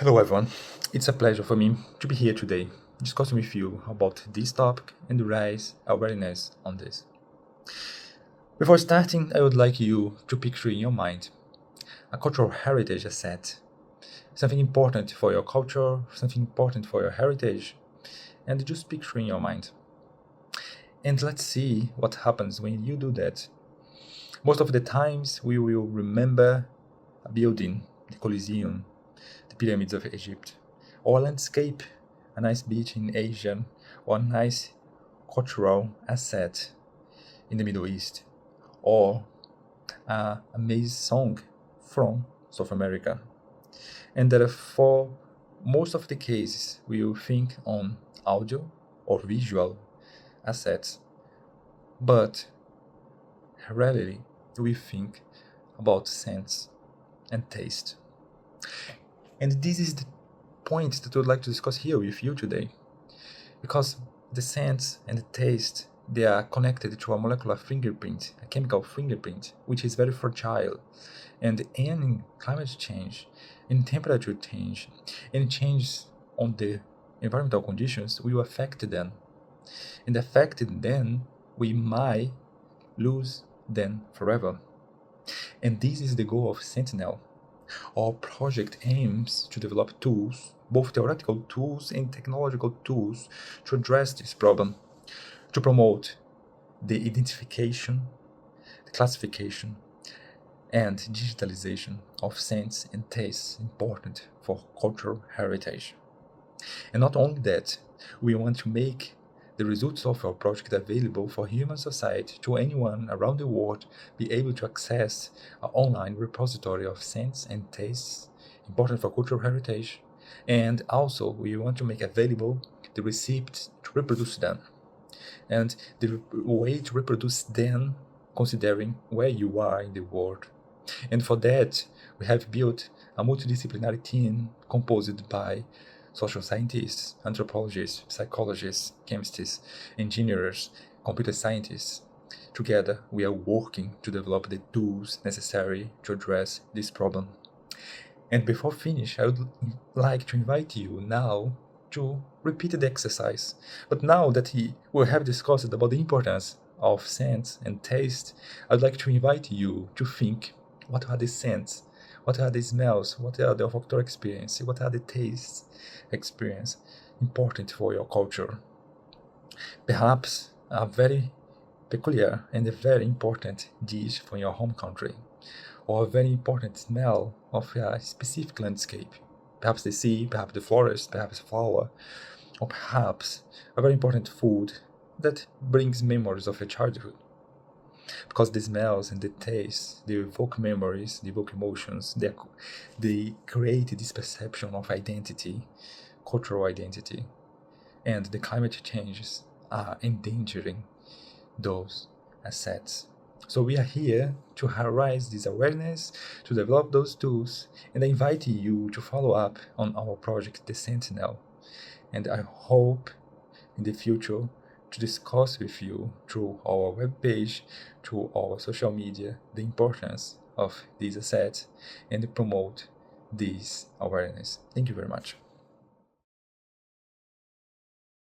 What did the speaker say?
Hello everyone, it's a pleasure for me to be here today discussing with you about this topic and raise awareness on this. Before starting, I would like you to picture in your mind a cultural heritage asset, something important for your culture, something important for your heritage, and just picture in your mind. And let's see what happens when you do that. Most of the times we will remember a building, the Colosseum, the pyramids of Egypt, or a landscape, a nice beach in Asia, or a nice cultural asset in the Middle East, or a amazing song from South America. And therefore, most of the cases we will think on audio or visual assets, but rarely we think about sense and taste. And this is the point that I would like to discuss here with you today, because the sense and the taste, they are connected to a molecular fingerprint, a chemical fingerprint, which is very fragile. And any climate change, any temperature change, any change on the environmental conditions will affect them. And affected them, we might lose them forever. And this is the goal of SCENTinel. Our project aims to develop tools, both theoretical tools and technological tools, to address this problem, to promote the identification, the classification, and digitalization of scents and tastes important for cultural heritage. And not only that, we want to make the results of our project available for human society to anyone around the world be able to access an online repository of scents and tastes important for cultural heritage. And also we want to make available the receipts to reproduce them. And the way to reproduce them considering where you are in the world. And for that, we have built a multidisciplinary team composed by social scientists, anthropologists, psychologists, chemists, engineers, computer scientists. Together, we are working to develop the tools necessary to address this problem. And before finish, I would like to invite you now to repeat the exercise. But now that we have discussed about the importance of scents and taste, I'd like to invite you to think, what are the scents? What are the smells? What are the olfactory experience? What are the tastes experience important for your culture? Perhaps a very peculiar and a very important dish from your home country, or a very important smell of a specific landscape. Perhaps the sea, perhaps the forest, perhaps flower, or perhaps a very important food that brings memories of your childhood. Because the smells and the tastes, they evoke memories, they evoke emotions, they create this perception of identity, cultural identity. And the climate changes are endangering those assets. So we are here to raise this awareness, to develop those tools, and I invite you to follow up on our project, the SCENTinel. And I hope in the future to discuss with you through our webpage, through our social media, the importance of these assets and promote this awareness. Thank you very much.